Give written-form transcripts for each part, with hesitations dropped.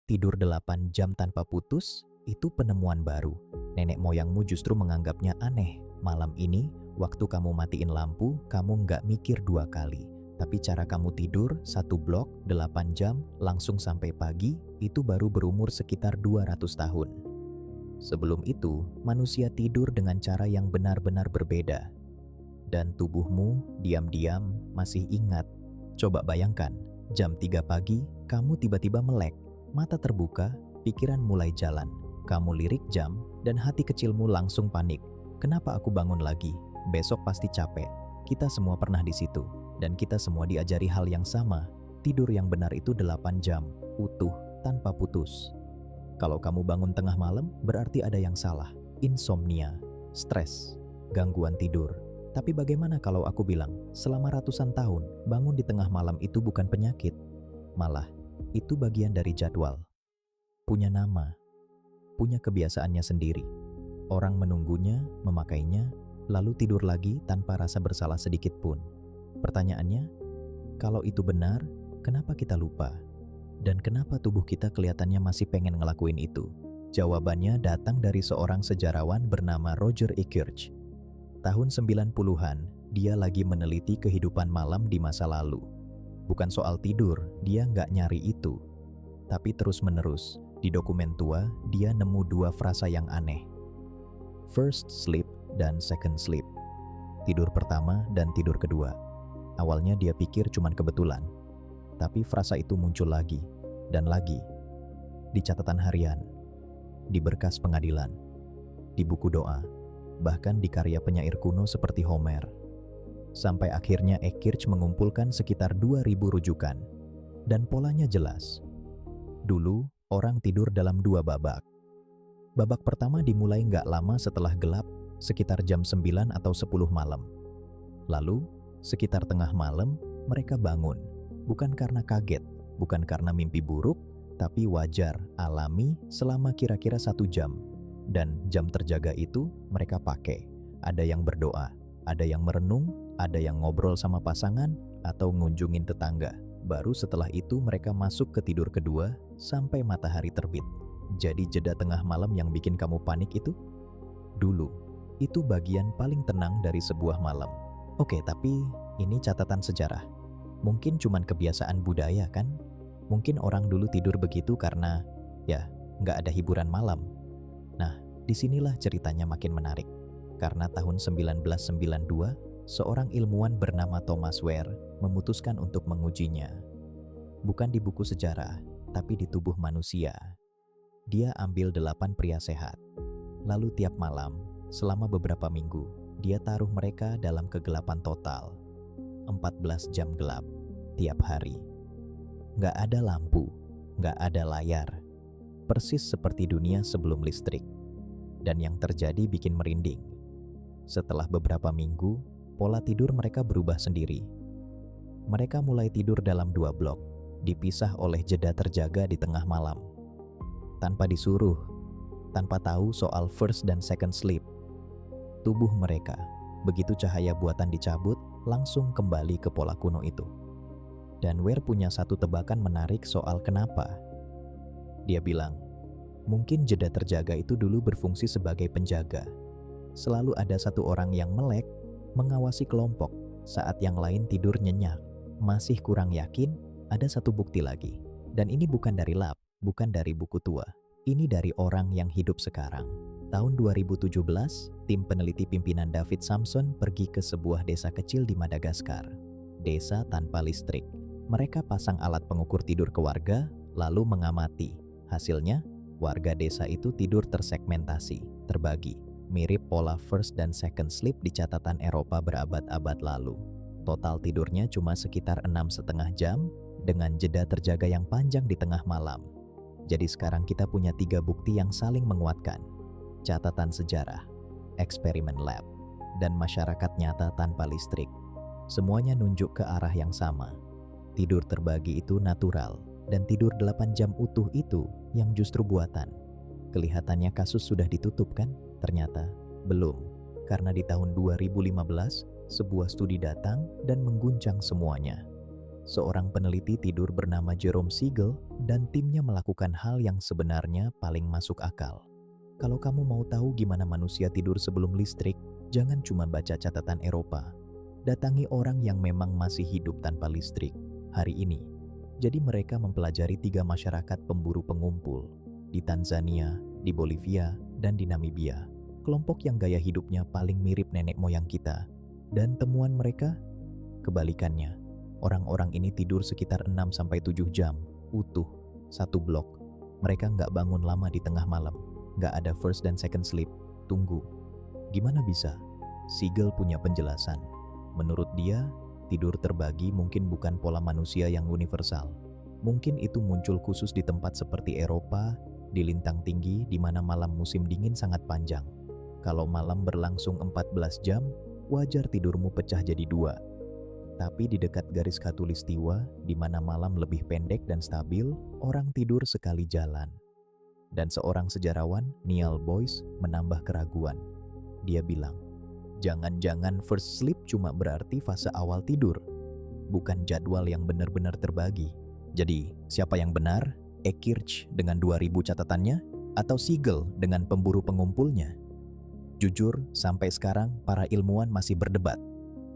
Tidur 8 jam tanpa putus, itu penemuan baru. Nenek moyangmu justru menganggapnya aneh. Malam ini, waktu kamu matiin lampu, kamu nggak mikir dua kali. Tapi cara kamu tidur, satu blok, 8 jam, langsung sampai pagi, itu baru berumur sekitar 200 tahun. Sebelum itu, manusia tidur dengan cara yang benar-benar berbeda. Dan tubuhmu diam-diam masih ingat. Coba bayangkan, jam 3 pagi, kamu tiba-tiba melek. Mata terbuka, pikiran mulai jalan. Kamu lirik jam, dan hati kecilmu langsung panik. Kenapa aku bangun lagi? Besok pasti capek. Kita semua pernah di situ. Dan kita semua diajari hal yang sama. Tidur yang benar itu 8 jam, utuh, tanpa putus. Kalau kamu bangun tengah malam, berarti ada yang salah. Insomnia, stres, gangguan tidur. Tapi bagaimana kalau aku bilang, selama ratusan tahun, bangun di tengah malam itu bukan penyakit. Malah, itu bagian dari jadwal. Punya nama, punya kebiasaannya sendiri. Orang menunggunya, memakainya, lalu tidur lagi tanpa rasa bersalah sedikit pun. Pertanyaannya, kalau itu benar, kenapa kita lupa? Dan kenapa tubuh kita kelihatannya masih pengen ngelakuin itu? Jawabannya datang dari seorang sejarawan bernama Roger Ekirch. Tahun 90-an, dia lagi meneliti kehidupan malam di masa lalu. Bukan soal tidur, dia nggak nyari itu. Tapi terus-menerus, di dokumen tua, dia nemu dua frasa yang aneh. First sleep dan second sleep. Tidur pertama dan tidur kedua. Awalnya dia pikir cuman kebetulan. Tapi frasa itu muncul lagi, dan lagi. Di catatan harian, di berkas pengadilan, di buku doa, bahkan di karya penyair kuno seperti Homer. Sampai akhirnya Ekirch mengumpulkan sekitar 2.000 rujukan. Dan polanya jelas. Dulu, orang tidur dalam dua babak. Babak pertama dimulai nggak lama setelah gelap, sekitar jam 9 atau 10 malam. Lalu, sekitar tengah malam, mereka bangun. Bukan karena kaget, bukan karena mimpi buruk, tapi wajar, alami selama kira-kira 1 jam. Dan jam terjaga itu mereka pakai. Ada yang berdoa, ada yang merenung, ada yang ngobrol sama pasangan, atau ngunjungin tetangga. Baru setelah itu mereka masuk ke tidur kedua sampai matahari terbit. Jadi jeda tengah malam yang bikin kamu panik itu? Dulu, itu bagian paling tenang dari sebuah malam. Oke, tapi ini catatan sejarah. Mungkin cuman kebiasaan budaya kan? Mungkin orang dulu tidur begitu karena, ya, nggak ada hiburan malam. Nah, disinilah ceritanya makin menarik. Karena tahun 1992, seorang ilmuwan bernama Thomas Ware memutuskan untuk mengujinya. Bukan di buku sejarah, tapi di tubuh manusia. Dia ambil 8 pria sehat. Lalu tiap malam, selama beberapa minggu, dia taruh mereka dalam kegelapan total. 14 jam gelap, tiap hari. Nggak ada lampu, nggak ada layar. Persis seperti dunia sebelum listrik. Dan yang terjadi bikin merinding. Setelah beberapa minggu, pola tidur mereka berubah sendiri. Mereka mulai tidur dalam 2 blok, dipisah oleh jeda terjaga di tengah malam. Tanpa disuruh, tanpa tahu soal first dan second sleep. Tubuh mereka, begitu cahaya buatan dicabut, langsung kembali ke pola kuno itu. Dan Ware punya satu tebakan menarik soal kenapa. Dia bilang, mungkin jeda terjaga itu dulu berfungsi sebagai penjaga. Selalu ada satu orang yang melek, mengawasi kelompok saat yang lain tidur nyenyak. Masih kurang yakin, ada satu bukti lagi. Dan ini bukan dari lab, bukan dari buku tua. Ini dari orang yang hidup sekarang. Tahun 2017, tim peneliti pimpinan David Samson pergi ke sebuah desa kecil di Madagaskar. Desa tanpa listrik. Mereka pasang alat pengukur tidur ke warga, lalu mengamati. Hasilnya, warga desa itu tidur tersegmentasi, terbagi. Mirip pola first dan second sleep di catatan Eropa berabad-abad lalu. Total tidurnya cuma sekitar 6,5 jam, dengan jeda terjaga yang panjang di tengah malam. Jadi sekarang kita punya 3 bukti yang saling menguatkan. Catatan sejarah, eksperimen lab, dan masyarakat nyata tanpa listrik. Semuanya nunjuk ke arah yang sama. Tidur terbagi itu natural, dan tidur 8 jam utuh itu yang justru buatan. Kelihatannya kasus sudah ditutup kan? Ternyata belum. Karena di tahun 2015, sebuah studi datang dan mengguncang semuanya. Seorang peneliti tidur bernama Jerome Siegel dan timnya melakukan hal yang sebenarnya paling masuk akal. Kalau kamu mau tahu gimana manusia tidur sebelum listrik, jangan cuma baca catatan Eropa. Datangi orang yang memang masih hidup tanpa listrik hari ini. Jadi mereka mempelajari 3 masyarakat pemburu pengumpul di Tanzania, di Bolivia, dan di Namibia. Kelompok yang gaya hidupnya paling mirip nenek moyang kita. Dan temuan mereka? Kebalikannya. Orang-orang ini tidur sekitar 6-7 jam, utuh, satu blok. Mereka nggak bangun lama di tengah malam, nggak ada first dan second sleep. Tunggu, gimana bisa? Siegel punya penjelasan. Menurut dia, tidur terbagi mungkin bukan pola manusia yang universal. Mungkin itu muncul khusus di tempat seperti Eropa, di lintang tinggi di mana malam musim dingin sangat panjang. Kalau malam berlangsung 14 jam, wajar tidurmu pecah jadi 2. Tapi di dekat garis khatulistiwa, di mana malam lebih pendek dan stabil, orang tidur sekali jalan. Dan seorang sejarawan, Neil Boyce, menambah keraguan. Dia bilang, jangan-jangan first sleep cuma berarti fase awal tidur, bukan jadwal yang benar-benar terbagi. Jadi, siapa yang benar? Ekirch dengan 2000 catatannya? Atau Siegel dengan pemburu pengumpulnya? Jujur, sampai sekarang para ilmuwan masih berdebat.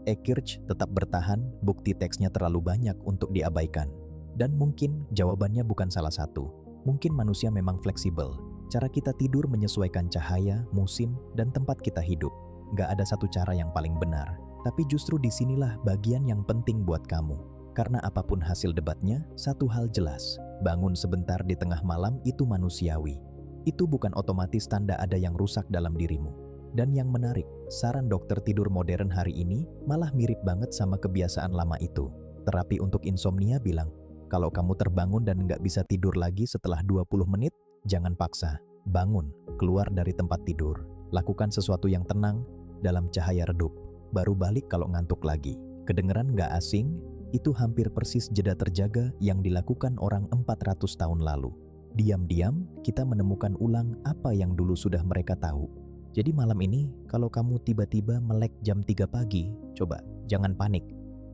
Ekirch tetap bertahan, bukti teksnya terlalu banyak untuk diabaikan. Dan mungkin jawabannya bukan salah satu. Mungkin manusia memang fleksibel. Cara kita tidur menyesuaikan cahaya, musim, dan tempat kita hidup. Gak ada satu cara yang paling benar. Tapi justru disinilah bagian yang penting buat kamu. Karena apapun hasil debatnya, satu hal jelas. Bangun sebentar di tengah malam itu manusiawi. Itu bukan otomatis tanda ada yang rusak dalam dirimu. Dan yang menarik, saran dokter tidur modern hari ini malah mirip banget sama kebiasaan lama itu. Terapi untuk insomnia bilang, kalau kamu terbangun dan nggak bisa tidur lagi setelah 20 menit, jangan paksa. Bangun, keluar dari tempat tidur. Lakukan sesuatu yang tenang, dalam cahaya redup. Baru balik kalau ngantuk lagi. Kedengeran nggak asing? Itu hampir persis jeda terjaga yang dilakukan orang 400 tahun lalu. Diam-diam, kita menemukan ulang apa yang dulu sudah mereka tahu. Jadi malam ini, kalau kamu tiba-tiba melek jam 3 pagi, coba jangan panik.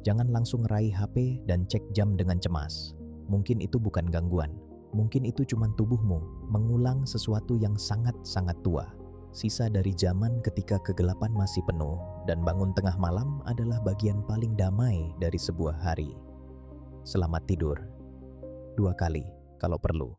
Jangan langsung raih HP dan cek jam dengan cemas. Mungkin itu bukan gangguan. Mungkin itu cuma tubuhmu mengulang sesuatu yang sangat-sangat tua. Sisa dari zaman ketika kegelapan masih penuh, dan bangun tengah malam adalah bagian paling damai dari sebuah hari. Selamat tidur. 2 kali kalau perlu.